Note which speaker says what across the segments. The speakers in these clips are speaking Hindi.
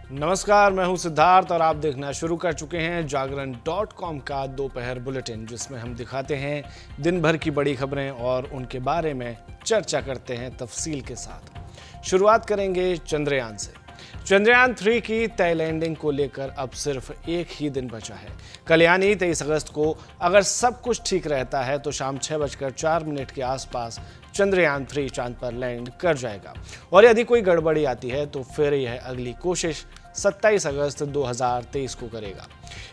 Speaker 1: नमस्कार, मैं हूं सिद्धार्थ और आप देखना शुरू कर चुके हैं जागरण.com का दोपहर बुलेटिन, जिसमें हम दिखाते हैं दिन भर की बड़ी खबरें और उनके बारे में चर्चा करते हैं तफसील के साथ। शुरुआत करेंगे चंद्रयान से। चंद्रयान 3 की तय लैंडिंग को लेकर अब सिर्फ एक ही दिन बचा है। कल यानी 23 अगस्त को अगर सब कुछ ठीक रहता है तो शाम 6:04 के आसपास चंद्रयान 3 चांद पर लैंड कर जाएगा और यदि कोई गड़बड़ी आती है तो फिर यह अगली कोशिश 27 अगस्त 2023 को करेगा।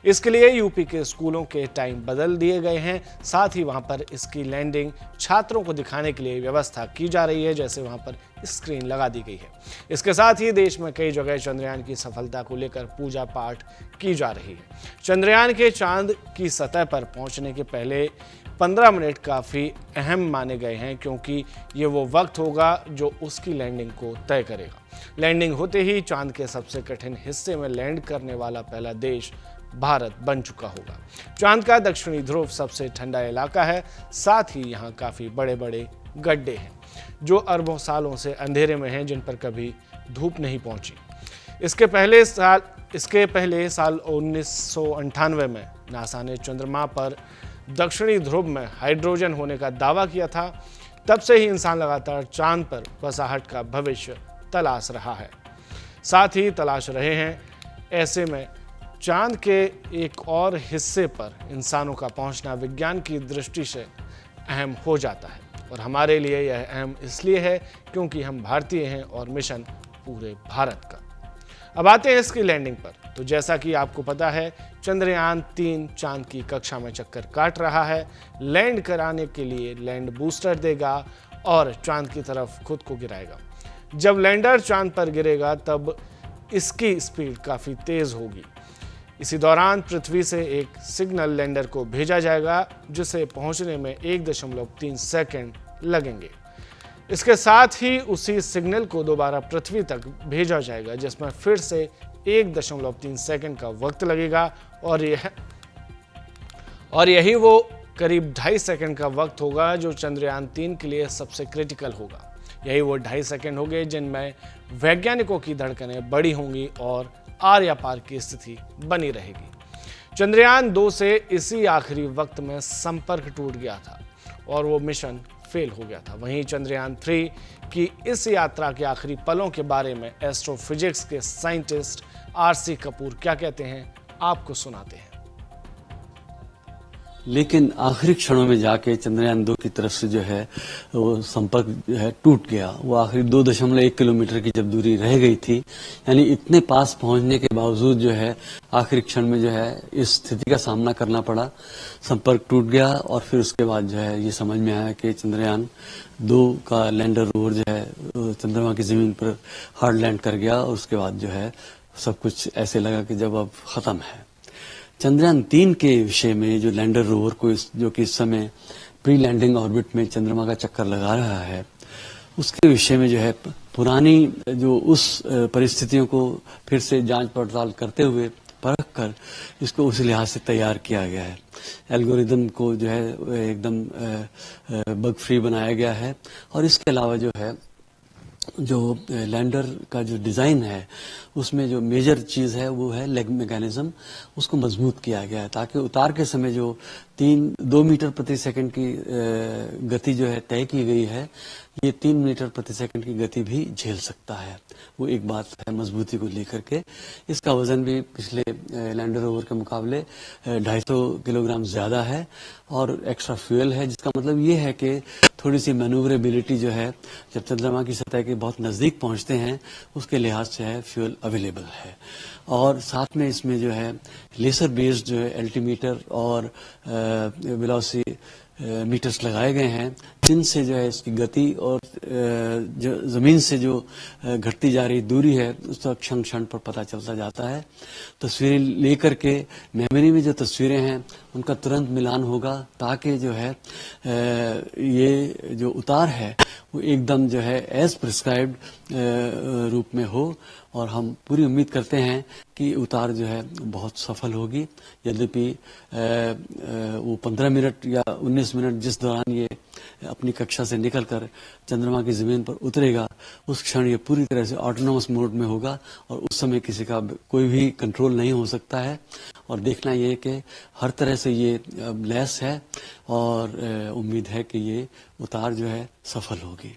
Speaker 1: इसके लिए यूपी के स्कूलों के टाइम बदल दिए गए हैं। साथ ही वहां पर इसकी लैंडिंग छात्रों को दिखाने के लिए व्यवस्था की जा रही है, जैसे वहां पर स्क्रीन लगा दी गई है। इसके साथ ही देश में कई जगह चंद्रयान की सफलता को लेकर पूजा पाठ की जा रही है। चंद्रयान के चांद की सतह पर पहुंचने के पहले 15 मिनट काफ़ी अहम माने गए हैं, क्योंकि ये वो वक्त होगा जो उसकी लैंडिंग को तय करेगा। लैंडिंग होते ही चांद के सबसे कठिन हिस्से में लैंड करने वाला पहला देश भारत बन चुका होगा। चांद का दक्षिणी ध्रुव सबसे ठंडा इलाका है। साथ ही यहाँ काफ़ी बड़े बड़े गड्ढे हैं जो अरबों सालों से अंधेरे में हैं, जिन पर कभी धूप नहीं पहुंची। इसके पहले साल 1998 में नासा ने चंद्रमा पर दक्षिणी ध्रुव में हाइड्रोजन होने का दावा किया था। तब से ही इंसान लगातार चांद पर बसाहट का भविष्य तलाश रहा है, साथ ही तलाश रहे हैं। ऐसे में चांद के एक और हिस्से पर इंसानों का पहुंचना विज्ञान की दृष्टि से अहम हो जाता है, और हमारे लिए यह अहम इसलिए है क्योंकि हम भारतीय हैं और मिशन पूरे भारत का। अब आते हैं इसकी लैंडिंग पर। तो जैसा कि आपको पता है, चंद्रयान 3 चांद की कक्षा में चक्कर काट रहा है। लैंड कराने के लिए लैंड बूस्टर देगा और चांद की तरफ खुद को गिराएगा। जब लैंडर चांद पर गिरेगा तब इसकी स्पीड काफ़ी तेज़ होगी। इसी दौरान पृथ्वी से एक सिग्नल लैंडर को भेजा जाएगा, जिसे पहुंचने में 1.3 सेकंड लगेंगे। इसके साथ ही उसी सिग्नल को दोबारा पृथ्वी तक भेजा जाएगा, जिसमें फिर से 1.3 सेकंड का वक्त लगेगा और यही वो करीब 2.5 सेकंड का वक्त होगा जो चंद्रयान 3 के लिए सबसे क्रिटिकल होगा। यही वो 2.5 सेकंड होंगे जिनमें वैज्ञानिकों की धड़कनें बड़ी होंगी और आर या पार की स्थिति बनी रहेगी। चंद्रयान 2 से इसी आखिरी वक्त में संपर्क टूट गया था और वो मिशन फेल हो गया था। वहीं चंद्रयान 3 की इस यात्रा के आखिरी पलों के बारे में एस्ट्रोफिजिक्स के साइंटिस्ट आर.सी. कपूर क्या कहते हैं, आपको सुनाते हैं।
Speaker 2: लेकिन आखिरी क्षणों में जाके चंद्रयान 2 की तरफ से जो है वो संपर्क जो है टूट गया। वो आखिरी 2.1 किलोमीटर की जब दूरी रह गई थी, यानी इतने पास पहुंचने के बावजूद जो है आखिरी क्षण में जो है इस स्थिति का सामना करना पड़ा। संपर्क टूट गया और फिर उसके बाद जो है ये समझ में आया कि चंद्रयान 2 का लैंडर रोवर जो है चंद्रमा की जमीन पर हार्ड लैंड कर गया और उसके बाद जो है सब कुछ ऐसे लगा कि जब अब खत्म है। चंद्रयान 3 के विषय में जो लैंडर रोवर को जो कि इस समय प्री लैंडिंग ऑर्बिट में चंद्रमा का चक्कर लगा रहा है, उसके विषय में जो है पुरानी जो उस परिस्थितियों को फिर से जांच पड़ताल करते हुए परख कर इसको उस लिहाज से तैयार किया गया है। एल्गोरिदम को जो है एकदम बग फ्री बनाया गया है और इसके अलावा जो है जो लैंडर का जो डिजाइन है उसमें जो मेजर चीज है वो है लेग मैकेनिज्म। उसको मजबूत किया गया है ताकि उतार के समय जो 2 मीटर प्रति सेकंड की गति जो है तय की गई है, ये 3 मीटर प्रति सेकंड की गति भी झेल सकता है। वो एक बात है मजबूती को लेकर के। इसका वजन भी पिछले लैंडर रोवर के मुकाबले 250 किलोग्राम ज्यादा है और एक्स्ट्रा फ्यूल है, जिसका मतलब ये है कि थोड़ी सी मैनूवरेबिलिटी जो है जब चंद्रमा की सतह के बहुत नजदीक पहुंचते हैं उसके लिहाज से है फ्यूल अवेलेबल है। और साथ में इसमें जो है लेसर बेस्ड जो है एल्टीमीटर और वेलोसिटी मीटर्स लगाए गए हैं, जिनसे जो है इसकी गति और जो जमीन से जो घटती जा रही दूरी है उसका क्षण क्षण पर पता चलता जाता है। तस्वीरें लेकर के मेमोरी में जो तस्वीरें हैं उनका तुरंत मिलान होगा ताकि जो है ये जो उतार है वो एकदम जो है एज प्रिस्क्राइब्ड रूप में हो और हम पूरी उम्मीद करते हैं कि उतार जो है बहुत सफल होगी। यद्यपि वो 15 मिनट या 19 मिनट जिस दौरान ये अपनी कक्षा से निकलकर चंद्रमा की जमीन पर उतरेगा, उस क्षण ये पूरी तरह से ऑटोनोमस मोड में होगा और उस समय किसी का कोई भी कंट्रोल नहीं हो सकता है। और देखना ये कि हर तरह से ये लैस है और उम्मीद है कि ये उतार जो है सफल होगी।